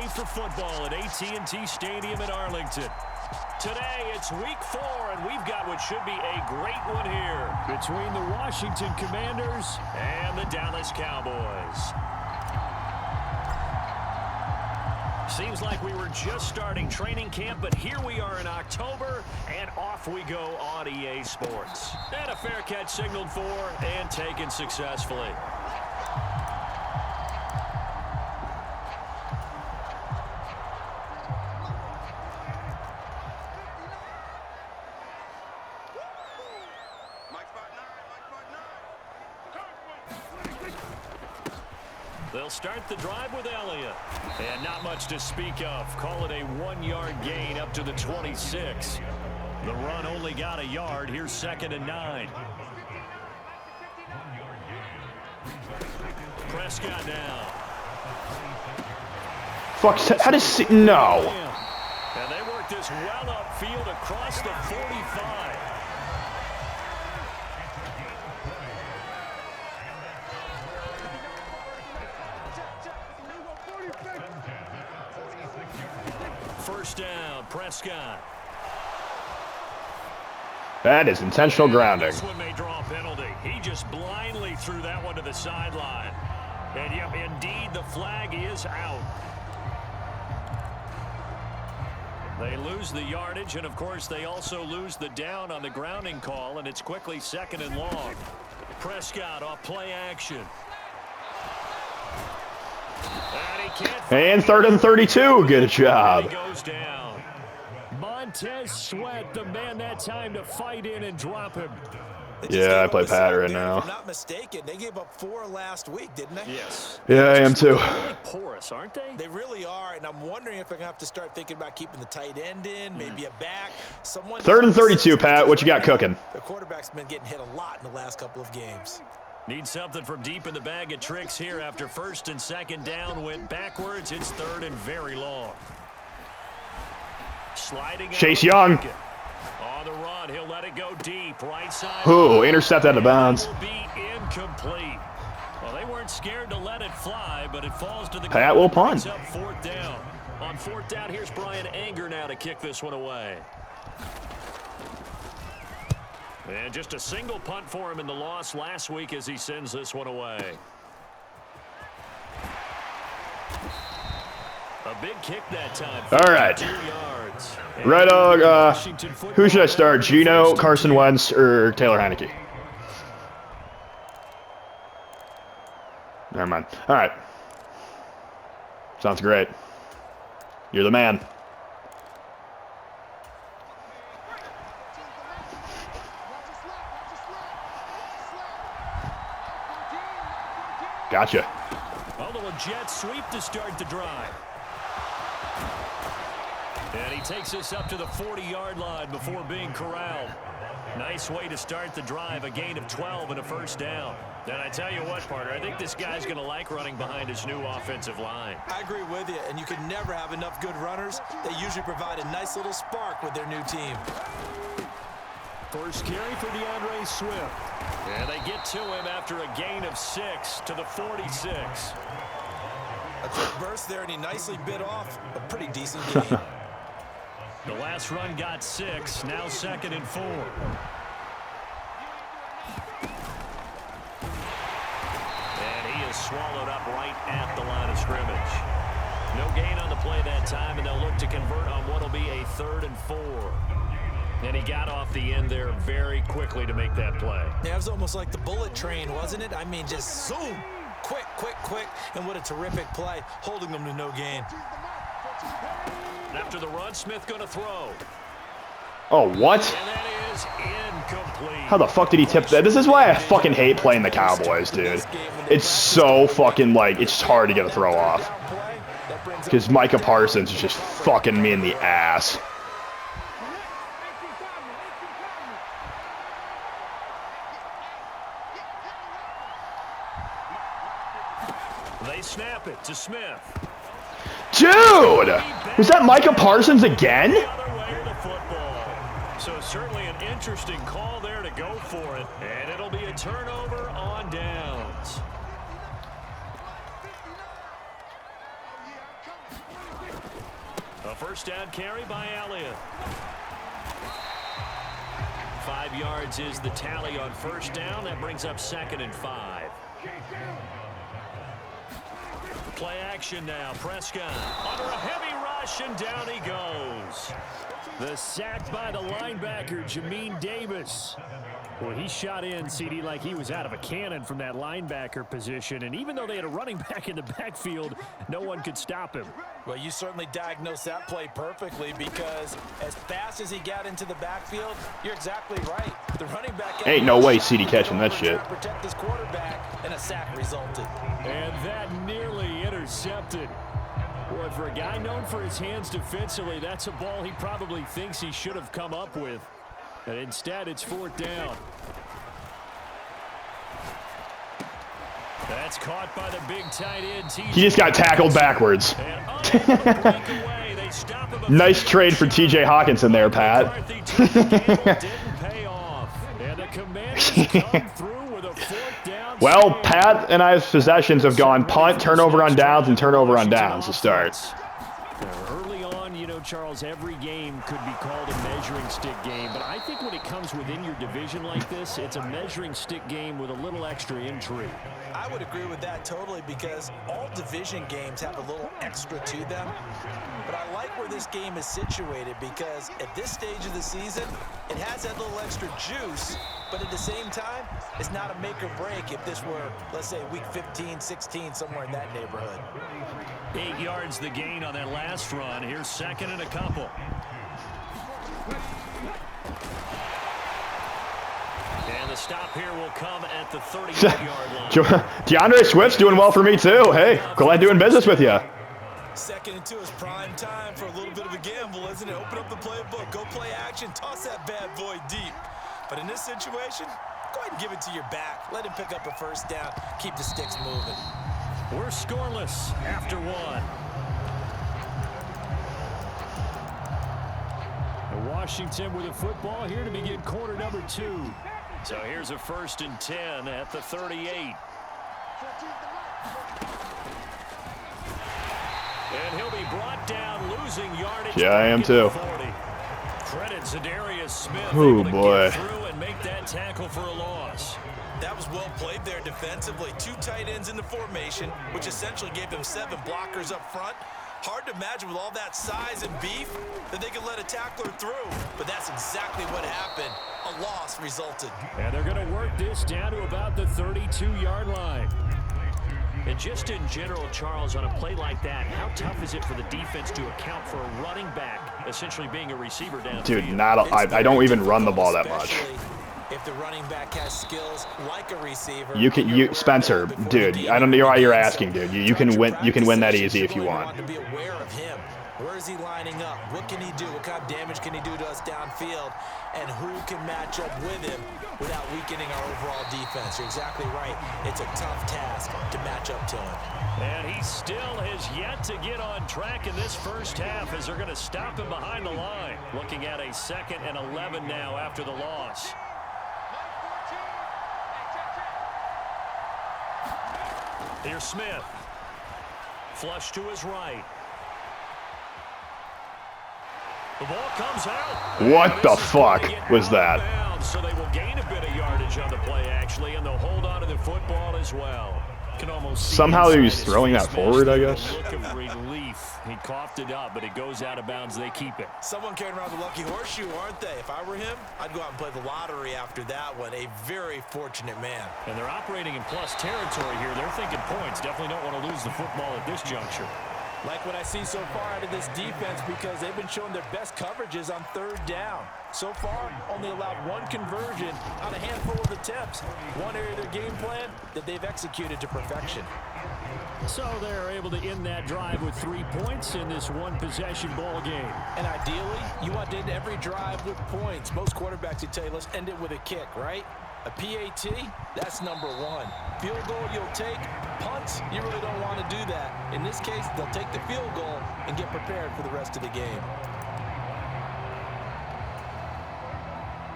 ready for football at AT&T Stadium in Arlington. Today, it's week 4, and we've got what should be a great one here between the Washington Commanders and the Dallas Cowboys. Seems like we were just starting training camp, but here we are in October, and off we go on EA Sports. And a fair catch signaled for and taken successfully. They'll start the drive with Elliott. And not much to speak of. Call it a 1-yard gain up to the 26. The run only got a yard. Here's 2nd and 9. Prescott now. Fuck, how does he... No. And they work this well upfield across the 45. First down, Prescott. That is intentional grounding. This one may draw a penalty. He just blindly threw that one to the sideline. And yep, indeed, the flag is out. They lose the yardage, and of course, they also lose the down on the grounding call, and it's quickly 2nd and long. Prescott off play action. And 3rd and 32. Good job. He goes down. Montez Sweat, the man that time to fight in and drop him. Yeah, I play Pat right now. If I'm not mistaken, they gave up 4 last week, didn't they? Yes. Yeah, I am too. Really porous, aren't they? They really are, and I'm wondering if they're going to have to start thinking about keeping the tight end in, maybe a back. 3rd and 32, Pat. What you got cooking? The quarterback's been getting hit a lot in the last couple of games. Need something from deep in the bag of tricks here after 1st and 2nd down. Went backwards. It's 3rd and very long. Sliding Chase Young. On the run, he'll let it go deep. Right side. Ooh, intercept out of bounds. Will be incomplete. Well, they weren't scared to let it fly, but it falls to the Pat will punt. Up 4th down. On 4th down, here's Brian Anger now to kick this one away. And just a single punt for him in the loss last week as he sends this one away. A big kick that time. All right. 2 yards. Right dog, who should I start? Geno, Carson Wentz, or Taylor Heineke? Never mind. All right. Sounds great. You're the man. Gotcha. A little jet sweep to start the drive. And he takes us up to the 40-yard line before being corralled. Nice way to start the drive, a gain of 12 and a 1st down. And I tell you what, partner, I think this guy's going to like running behind his new offensive line. I agree with you, and you can never have enough good runners. They usually provide a nice little spark with their new team. First carry for DeAndre Swift. And they get to him after a gain of 6 to the 46. A quick burst there, and he nicely bit off a pretty decent game. The last run got 6, now 2nd and 4. And he is swallowed up right at the line of scrimmage. No gain on the play that time, and they'll look to convert on what will be a 3rd and 4. And he got off the end there very quickly to make that play. Yeah, it was almost like the bullet train, wasn't it? I mean, just zoom. Quick, quick, quick. And what a terrific play, holding them to no gain. After the run, Smith going to throw. Oh, what? And that is incomplete. How the fuck did he tip that? This is why I fucking hate playing the Cowboys, dude. It's so fucking, like, it's hard to get a throw off. Because Micah Parsons is just fucking me in the ass. They snap it to Smith. Dude! Was that Micah Parsons again? So certainly an interesting call there to go for it. And it'll be a turnover on downs. A first down carry by Elliott. 5 yards is the tally on first down. That brings up 2nd and 5. Play action now. Prescott under a heavy rush, and down he goes. The sack by the linebacker, Jamin Davis. Well, he shot in, CD, like he was out of a cannon from that linebacker position. And even though they had a running back in the backfield, no one could stop him. Well, you certainly diagnosed that play perfectly, because as fast as he got into the backfield, you're exactly right. The running back ain't no way CD catching that shit. Protect his quarterback, and a sack resulted. And that nearly intercepted. Boy, for a guy known for his hands defensively, that's a ball he probably thinks he should have come up with. And instead, it's 4th down. That's caught by the big tight end. He just got tackled backwards. Nice trade for TJ Hawkinson there, Pat. Well, Pat and I's possessions have gone punt, turnover on downs, and turnover on downs to start. Early on, you know, Charles, every game could be called a measuring stick game, but I think when it comes within your division like this, it's a measuring stick game with a little extra intrigue. I would agree with that totally, because all division games have a little extra to them. But I like where this game is situated, because at this stage of the season, it has that little extra juice, but at the same time, it's not a make or break if this were, let's say, week 15, 16, somewhere in that neighborhood. 8 yards the gain on that last run. Here's 2nd and a couple. And the stop here will come at the 38-yard line. DeAndre Swift's doing well for me, too. Hey, glad doing business with you. 2nd and 2 is prime time for a little bit of a gamble, isn't it? Open up the playbook, go play action, toss that bad boy deep. But in this situation, go ahead and give it to your back. Let him pick up a first down. Keep the sticks moving. We're scoreless after 1. Washington with a football here to begin quarter number 2. So here's a 1st and 10 at the 38. And he'll be brought down, losing yardage. Yeah, I am too. Credit Zadarius Smith. Oh boy. Get through and make that tackle for a loss. That was well played there defensively. 2 tight ends in the formation, which essentially gave them 7 blockers up front. Hard to imagine with all that size and beef that they could let a tackler through, but that's exactly what happened. A loss resulted. And they're going to work this down to about the 32-yard line. And just in general, Charles, on a play like that, how tough is it for the defense to account for a running back essentially being a receiver downfield? Dude, I don't even run the ball that much. If the running back has skills like a receiver, Spencer, dude, I don't know why you're asking, dude. You can win that easy if you want. To be aware of him. Where is he lining up? What can he do? What kind of damage can he do to us downfield? And who can match up with him without weakening our overall defense? You're exactly right. It's a tough task to match up to him. And he still has yet to get on track in this first half, as they're going to stop him behind the line. Looking at a 2nd and 11 now after the loss. Here's Smith. Flush to his right. The ball comes out. What the fuck was that? So they will gain a bit of yardage on the play, actually, and they'll hold on to the football as well. Can almost somehow he was throwing that forward, I guess. Look of relief. He coughed it up, but it goes out of bounds. They keep it. Someone carrying around the lucky horseshoe, aren't they? If I were him, I'd go out and play the lottery after that one. A very fortunate man. And they're operating in plus territory here. They're thinking points. Definitely don't want to lose the football at this juncture. Like what I see so far out of this defense, because they've been showing their best coverages on 3rd down. So far, only allowed 1 conversion on a handful of attempts. One area of their game plan that they've executed to perfection. So they're able to end that drive with 3 points in this 1-possession ball game. And ideally, you want to end every drive with points. Most quarterbacks would tell you, let's end it with a kick, right? A PAT, that's number 1. Field goal you'll take. Punts, you really don't want to do that. In this case, they'll take the field goal and get prepared for the rest of the game.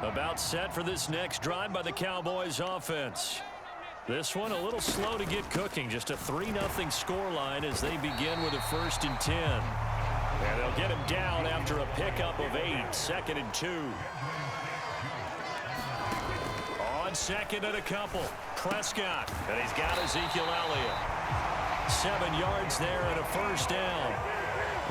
About set for this next drive by the Cowboys offense. This one a little slow to get cooking. Just a 3-0 scoreline as they begin with a 1st and 10. And they'll get him down after a pickup of 8, 2nd and 2. On 2nd and a couple, Prescott, and he's got Ezekiel Elliott. 7 yards there and a first down.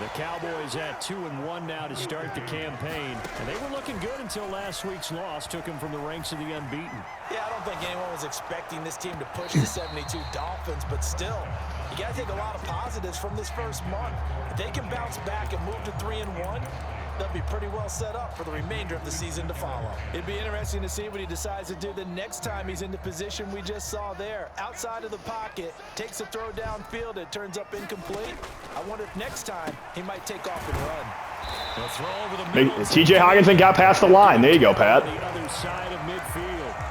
The Cowboys at 2-1 now to start the campaign. And they were looking good until last week's loss took them from the ranks of the unbeaten. Yeah, I don't think anyone was expecting this team to push the 72 Dolphins, but still, you got to take a lot of positives from this first month. If they can bounce back and move to 3-1, they'll be pretty well set up for the remainder of the season to follow. It'd be interesting to see what he decides to do the next time he's in the position we just saw there. Outside of the pocket, takes a throw downfield, it turns up incomplete. I wonder if next time he might take off and run. The throw over the middle. TJ Hockenson got past the line. There you go, Pat. The other side of midfield.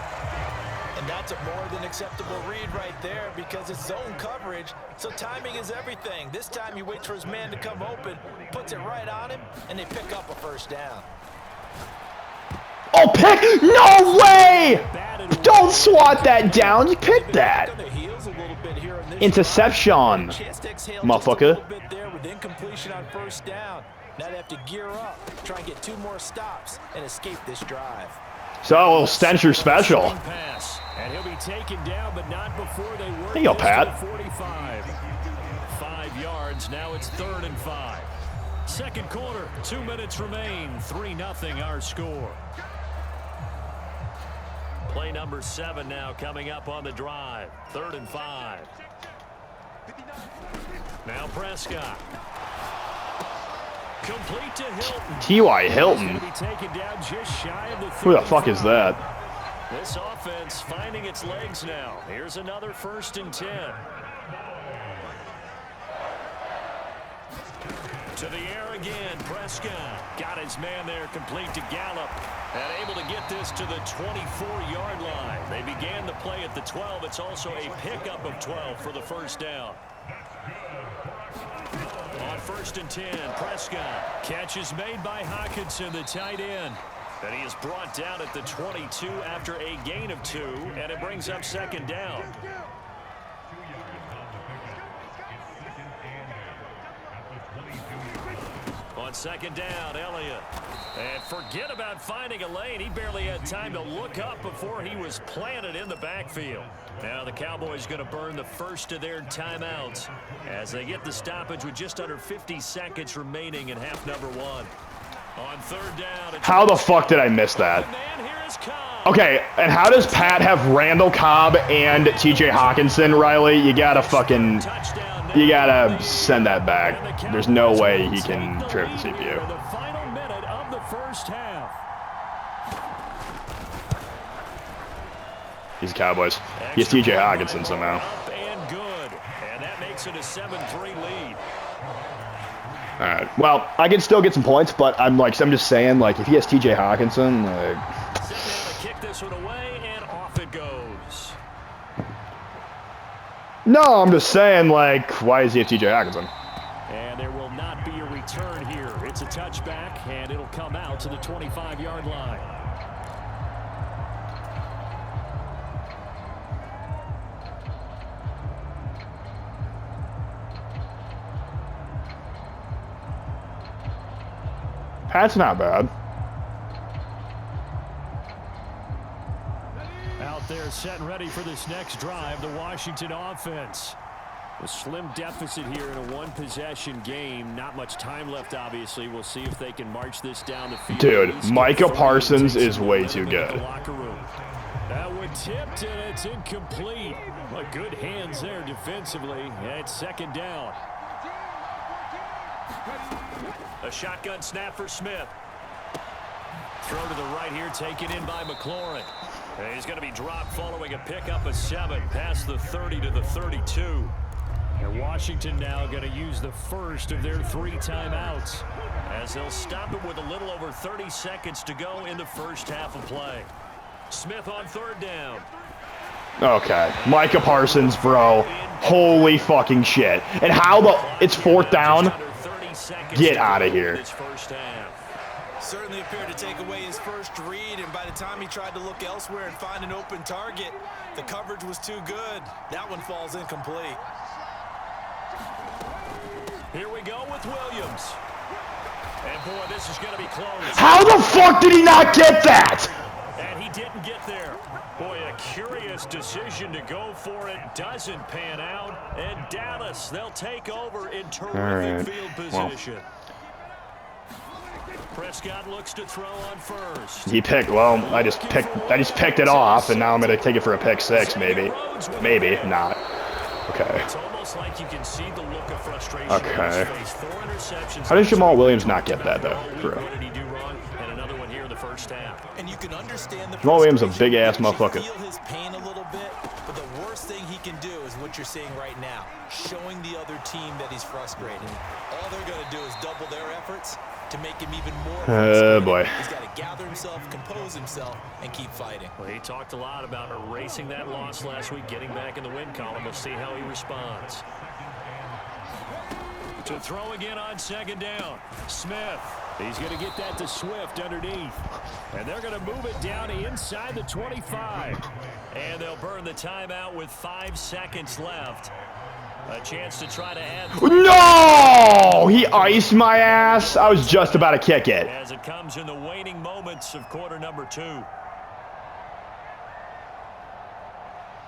And that's a more than acceptable read right there because it's zone coverage, so timing is everything. This time he waits for his man to come open, puts it right on him, and they pick up a first down. Oh, pick! No way! Don't swat that down. You pick that. Interception, motherfucker. With incompletion on first down. Now they have to gear up, try and get 2 more stops, and escape this drive. So, Stencher special. And he'll be taken down, but not before they work. There you go, Pat. 45. 5 yards. Now it's 3rd and 5. Second quarter, 2 minutes remain. 3-0 our score. Play number 7 now coming up on the drive. 3rd and 5. Now Prescott. Complete to Hilton. T.Y. Hilton? Who the fuck is that? This offense finding its legs now. Here's another 1st and 10. To the air again, Prescott. Got his man there, complete to Gallup. And able to get this to the 24-yard line. They began the play at the 12. It's also a pickup of 12 for the first down. On 1st and 10, Prescott. Catch is made by Hockenson, the tight end. And he is brought down at the 22 after a gain of 2, and it brings up 2nd down. On 2nd down, Elliott. And forget about finding a lane. He barely had time to look up before he was planted in the backfield. Now the Cowboys going to burn the first of their timeouts as they get the stoppage with just under 50 seconds remaining in half number 1. On 3rd down. How the fuck did I miss that? Okay, and how does Pat have Randall Cobb and TJ Hockenson, Riley? You gotta fucking... You gotta send that back. There's no way he can trip the CPU. The final minute of the first half. He's the Cowboys. He's TJ Hockenson somehow. Up and good. And that makes it a 7-3 lead. All right. Well, I can still get some points, but I'm just saying, like, if he has TJ Hockenson, like... Sit down to kick this one away, and off it goes. No, I'm just saying, like, why is he have TJ Hockenson? And there will not be a return here. It's a touchback, and it'll come out to the 25-yard line. That's not bad. Out there set and ready for this next drive, the Washington offense. A slim deficit here in a one-possession game. Not much time left, obviously. We'll see if they can march this down the field. Dude, Micah Parsons is way too good. That one tipped, and it's incomplete. But good hands there defensively. And it's 2nd down. A shotgun snap for Smith. Throw to the right here, taken in by McLaurin. And he's going to be dropped following a pickup of 7 past the 30 to the 32. And Washington now going to use the first of their 3 timeouts as they'll stop it with a little over 30 seconds to go in the first half of play. Smith on 3rd down. Okay, Micah Parsons, bro. Holy fucking shit. And how the... It's 4th down? Get out of here. Certainly appeared to take away his first read, and by the time he tried to look elsewhere and find an open target, the coverage was too good. That one falls incomplete. Here we go with Williams. And boy, this is going to be close. How the fuck did he not get that? And he didn't get there. Boy, a curious decision to go for it. Doesn't pan out. And Dallas, they'll take over in terrific field position. Well. Prescott looks to throw on first. He picked, well, I just picked it off, and now I'm going to take it for a pick six, maybe. Maybe, not. Okay. It's almost like you can see the look of frustration. Okay. How did Jamal Williams not get that, though? What did he do wrong? And another one here in the first half. And you can understand the Jamal Williams is a big-ass motherfucker. Feel his pain a little bit, but the worst thing he can do is what you're seeing right now, showing the other team that he's frustrated. All they're going to do is double their efforts to make him even more frustrated. Boy. He's got to gather himself, compose himself, and keep fighting. Well, he talked a lot about erasing that loss last week, getting back in the win column. We'll see how he responds. To throw again on second down. Smith. He's going to get that to Swift underneath. And they're going to move it down inside the 25. And they'll burn the timeout with 5 seconds left. A chance to try to add. No! He iced my ass. I was just about to kick it. As it comes in the waning moments of quarter number 2.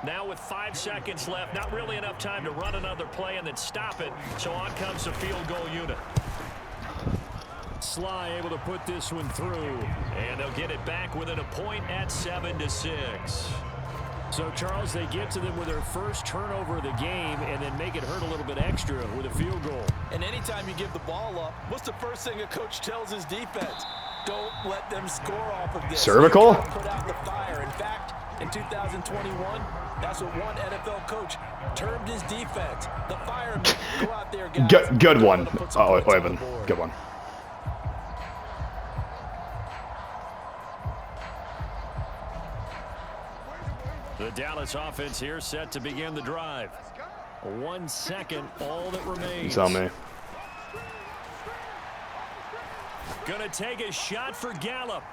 Now with 5 seconds left, not really enough time to run another play and then stop it. So on comes the field goal unit. Sly able to put this one through. And they'll get it back within a point at 7-6. So, Charles, they get to them with their first turnover of the game and then make it hurt a little bit extra with a field goal. And anytime you give the ball up, what's the first thing a coach tells his defense? Don't let them score off of this. Cervical? Put out the fire. In fact, in 2021, that's what one NFL coach termed his defense. The firemen. Go out there, guys. Good one. Oh, Evan. Good one. The Dallas offense here set to begin the drive. 1 second, all that remains. Tell me. Gonna take a shot for Gallup.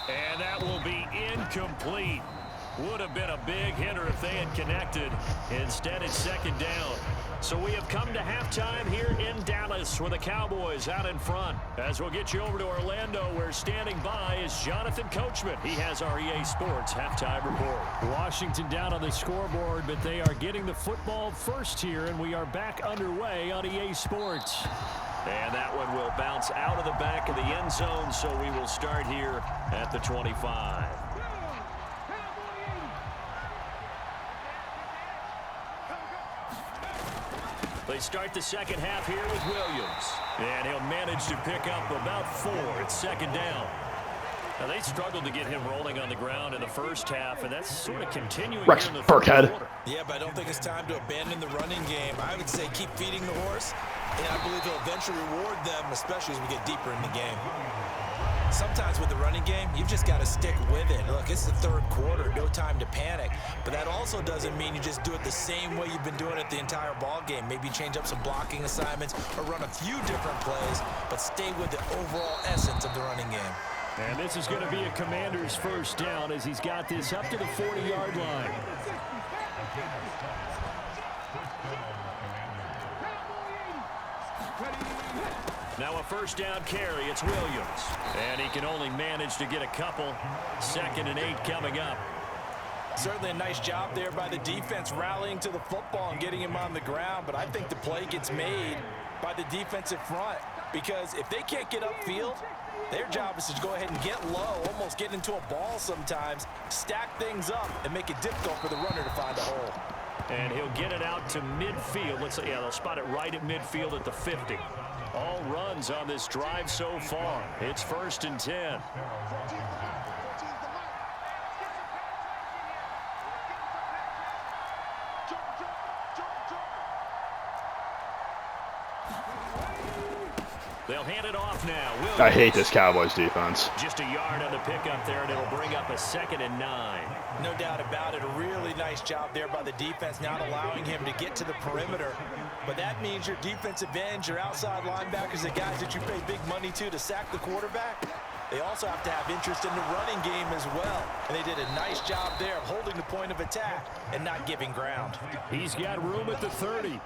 And that will be incomplete. Would have been a big hitter if they had connected. Instead, it's second down. So we have come to halftime here in Dallas with the Cowboys out in front. As we'll get you over to Orlando, where standing by is Jonathan Coachman. He has our EA Sports halftime report. Washington down on the scoreboard, but they are getting the football first here, and we are back underway on EA Sports. And that one will bounce out of the back of the end zone, so we will start here at the 25. They start the second half here with Williams. And he'll manage to pick up about 4. It's second down. Now, they struggled to get him rolling on the ground in the first half, and that's sort of continuing Rex here in the fourth Burkhead. quarter. Yeah, but I don't think it's time to abandon the running game. I would say keep feeding the horse, and I believe he'll eventually reward them, especially as we get deeper in the game. Sometimes with the running game, you've just got to stick with it. Look, it's the third quarter, no time to panic. But that also doesn't mean you just do it the same way you've been doing it the entire ball game. Maybe change up some blocking assignments or run a few different plays, but stay with the overall essence of the running game. And this is going to be a Commander's first down as he's got this up to the 40-yard line. Now a first down carry. It's Williams. And he can only manage to get a couple. 2nd and 8 coming up. Certainly a nice job there by the defense rallying to the football and getting him on the ground. But I think the play gets made by the defensive front. Because if they can't get upfield, their job is to go ahead and get low, almost get into a ball sometimes, stack things up, and make it difficult for the runner to find a hole. And he'll get it out to midfield. Let's say, yeah, they'll spot it right at midfield at the 50. All runs on this drive so far. It's 1st and 10. They'll hand it off now. Williams. I hate this Cowboys defense. Just a yard on the pickup there, and it'll bring up a 2nd and 9. No doubt about it. A really nice job there by the defense, not allowing him to get to the perimeter. But that means your defensive ends, your outside linebackers, the guys that you pay big money to sack the quarterback, they also have to have interest in the running game as well. And they did a nice job there of holding the point of attack and not giving ground. He's got room at the 30.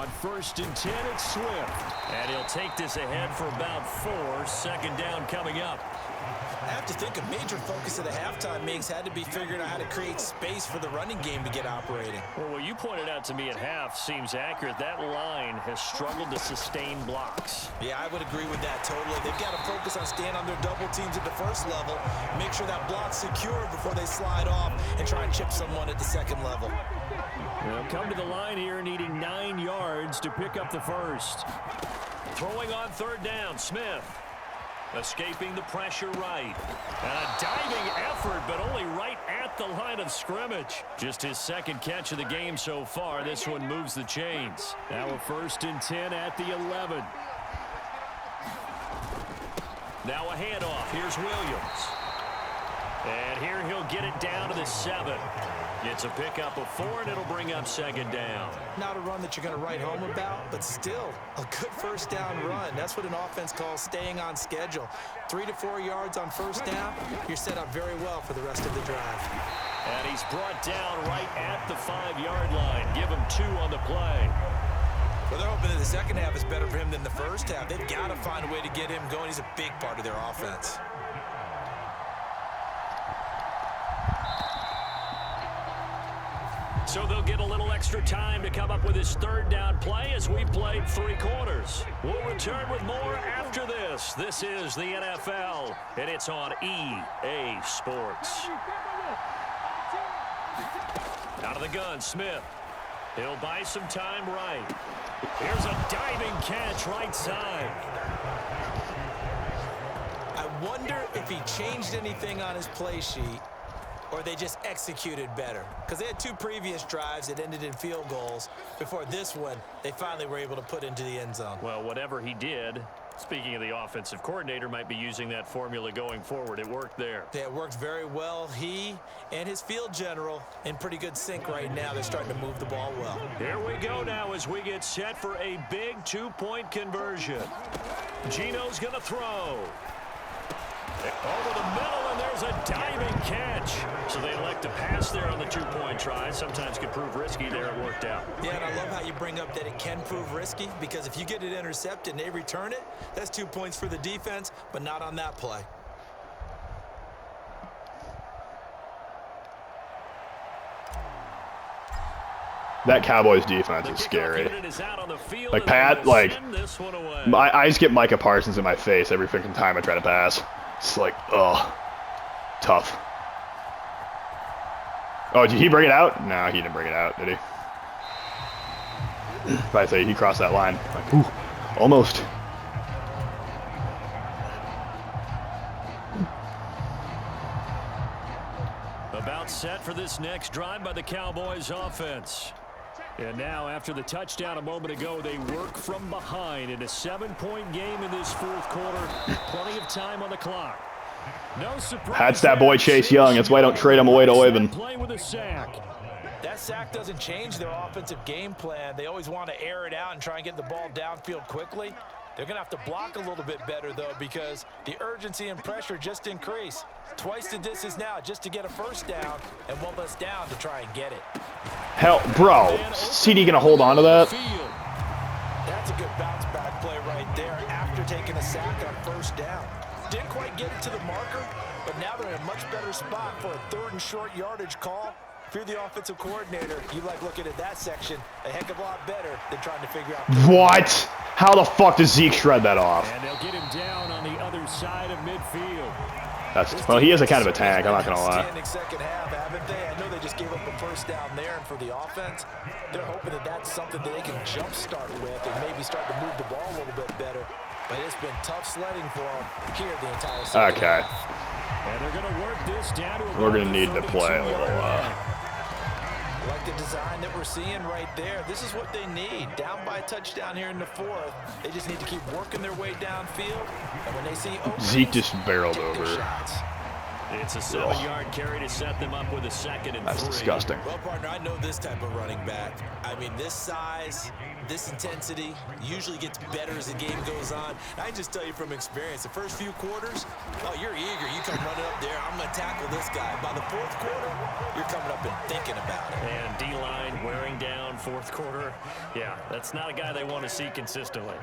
On 1st and 10, it's Swift. And he'll take this ahead for about 4. 2nd down coming up. I have to think a major focus of the halftime meetings had to be figuring out how to create space for the running game to get operating. Well, what you pointed out to me at half seems accurate. That line has struggled to sustain blocks. Yeah, I would agree with that totally. They've got to focus on staying on their double teams at the first level, make sure that block's secure before they slide off and try and chip someone at the second level. They'll come to the line here needing 9 yards to pick up the first. Throwing on 3rd down, Smith. Escaping the pressure right. And a diving effort, but only right at the line of scrimmage. Just his 2nd catch of the game so far. This one moves the chains. Now a 1st and 10 at the 11. Now a handoff. Here's Williams. And here he'll get it down to the 7. It's a pickup of 4, and it'll bring up 2nd down. Not a run that you're going to write home about, but still a good 1st down run. That's what an offense calls staying on schedule. 3 to 4 yards on 1st down, you're set up very well for the rest of the drive. And he's brought down right at the 5-yard line. Give him 2 on the play. Well, they're hoping that the second half is better for him than the first half. They've got to find a way to get him going. He's a big part of their offense. So they'll get a little extra time to come up with his 3rd down play as we played 3 quarters. We'll return with more after this. This is the NFL, and it's on EA Sports. Out of the gun, Smith. He'll buy some time right. Here's a diving catch right side. I wonder if he changed anything on his play sheet, or they just executed better. Because they had 2 previous drives that ended in field goals. Before this one, they finally were able to put into the end zone. Well, whatever he did, speaking of the offensive coordinator, might be using that formula going forward. It worked there. Yeah, it worked very well. He and his field general in pretty good sync right now. They're starting to move the ball well. Here we go now as we get set for a big 2-point conversion. Gino's going to throw. Over the middle, and there's a diving catch. So they elect to pass there on the 2-point try. Sometimes can prove risky there. It worked out. Yeah, and I love how you bring up that it can prove risky, because if you get it intercepted and they return it, that's 2 points for the defense, but not on that play. That Cowboys defense is scary. Like, Pat, like, my eyes get Micah Parsons in my face every freaking time I try to pass. It's like, ugh, tough. Oh, did he bring it out? No, he didn't bring it out, did he? If I say he crossed that line, like, ooh, almost. About set for this next drive by the Cowboys offense. And now, after the touchdown a moment ago, they work from behind in a 7-point game in this 4th quarter. Plenty of time on the clock. No surprise. That's that boy Chase Young. That's why I don't trade him away to Oivin. Play with a sack. That sack doesn't change their offensive game plan. They always want to air it out and try and get the ball downfield quickly. They're going to have to block a little bit better, though, because the urgency and pressure just increase. Twice the distance now just to get a 1st down, and 1 less down to try and get it. Hell, bro, CD gonna hold on to that? That's a good bounce back play right there after taking a sack on 1st down. Didn't quite get it to the marker, but now they're in a much better spot for a 3rd and short yardage call. If you're the offensive coordinator, you like looking at that section a heck of a lot better than trying to figure out. What? How the fuck does Zeke shred that off? And they'll get him down on the other side of midfield. That's, well, he is a kind of a tank, I'm not going to lie. Second half, haven't they? I know they just gave up a 1st down there, and for the offense, they're hoping that that's something that they can jumpstart with and maybe start to move the ball a little bit better. But it's been tough sledding for them here the entire second half. And they're going to work this down to we're going to need to play a little, like the design that we're seeing right there. This is what they need. Down by a touchdown here in the 4th. They just need to keep working their way downfield. And when they see Zeke just barreled over. It's a 7-yard carry to set them up with a 2nd and 3. That's disgusting. Well, partner, I know this type of running back. I mean, this size, this intensity usually gets better as the game goes on. And I just tell you from experience, the first few quarters, oh, you're eager. You come running up there. I'm going to tackle this guy. By the fourth quarter, you're coming up and thinking about it. And D-line wearing down fourth quarter. Yeah, that's not a guy they want to see consistently.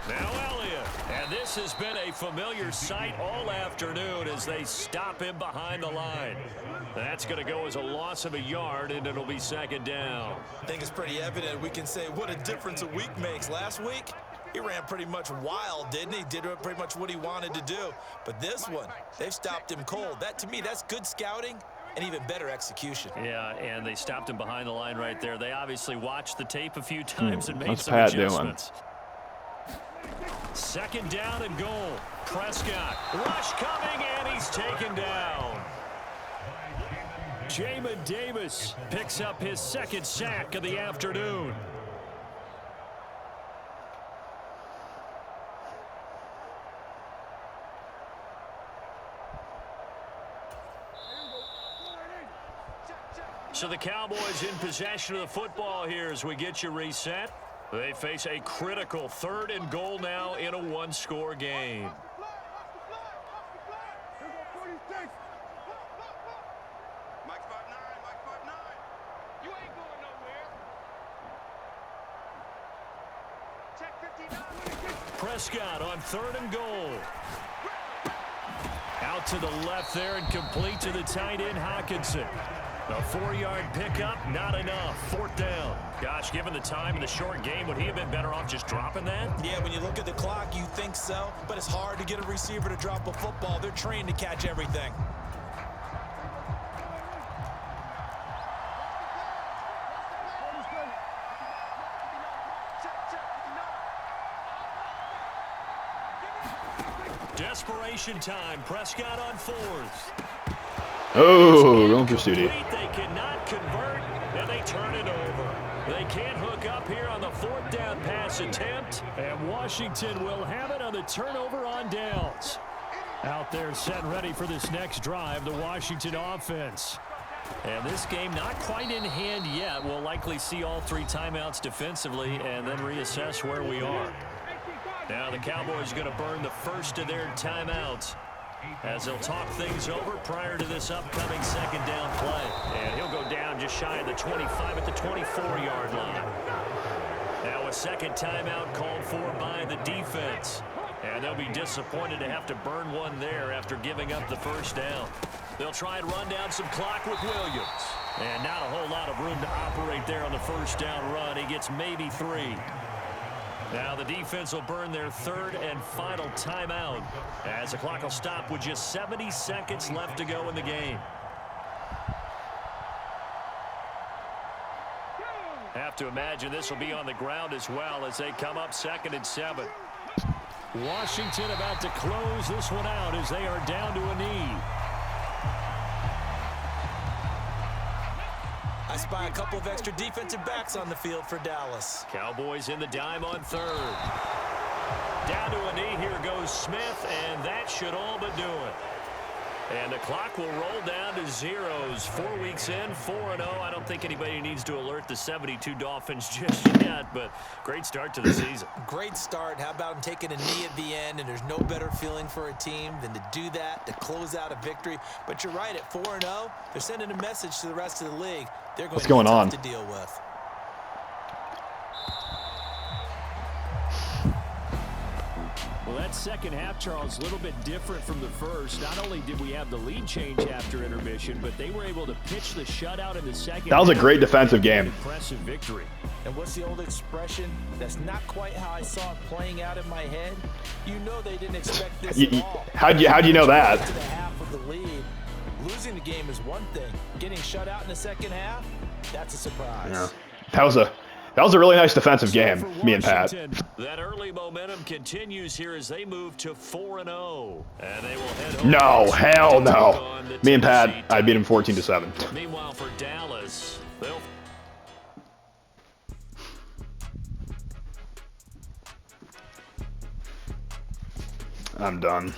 Now Elliott. And this has been a familiar sight all afternoon as they stop him behind the line. That's going to go as a loss of a yard, and it'll be second down. I think it's pretty evident. We can say what a difference a week makes. Last week, he ran pretty much wild, didn't he? Did pretty much what he wanted to do. But this one, they've stopped him cold. That, to me, that's good scouting and even better execution. Yeah, and they stopped him behind the line right there. They obviously watched the tape a few times and made What's some Pat adjustments. Second down and goal. Prescott. Rush coming, and he's taken down. Jamin Davis picks up his second sack of the afternoon. So the Cowboys in possession of the football here as we get you reset. They face a critical 3rd and goal now in a one-score game. Prescott on 3rd and goal. Out to the left there and complete to the tight end, Hockenson. A 4-yard pickup, not enough. 4th down. Gosh, given the time in the short game, would he have been better off just dropping that? Yeah, when you look at the clock, you think so. But it's hard to get a receiver to drop a football. They're trained to catch everything. Desperation time. Prescott on 4th. Oh, going for Studi. They cannot convert, and they turn it over. They can't hook up here on the 4th down pass attempt, and Washington will have it on the turnover on downs. Out there set and ready for this next drive, the Washington offense. And this game not quite in hand yet. We'll likely see all 3 timeouts defensively and then reassess where we are. Now the Cowboys are going to burn the first of their timeouts as they'll talk things over prior to this upcoming second down play. And he'll go down just shy of the 25 at the 24-yard line. Now a second timeout called for by the defense. And they'll be disappointed to have to burn one there after giving up the first down. They'll try and run down some clock with Williams. And not a whole lot of room to operate there on the first down run. He gets maybe 3. Now the defense will burn their 3rd and final timeout as the clock will stop with just 70 seconds left to go in the game. Have to imagine this will be on the ground as well as they come up 2nd and 7. Washington about to close this one out as they are down to a knee. I spy a couple of extra defensive backs on the field for Dallas. Cowboys in the dime on 3rd. Down to a knee. Here goes Smith, and that should all but do it. And the clock will roll down to zeros. 4 weeks in, 4-0. I don't think anybody needs to alert the 72 Dolphins just yet, but great start to the season. Great start. How about him taking a knee at the end? And there's no better feeling for a team than to do that, to close out a victory. But you're right, at 4-0, they're sending a message to the rest of the league. They're going What's going on? to deal with. Well, that second half, Charles, a little bit different from the first. Not only did we have the lead change after intermission, but they were able to pitch the shutout in the second. That was a great defensive game. Impressive victory. And what's the old expression? That's not quite how I saw it playing out in my head. You know they didn't expect this at all. How'd you know that? To the half of the lead. Losing the game is one thing. Getting shut out in the second half, that's a surprise. Yeah. That was a really nice defensive game, me and Pat. That early momentum continues here as they move to 4-0. And they will head home. No, hell no. Me and Pat, I beat him 14-7. Meanwhile, for Dallas, I'm done.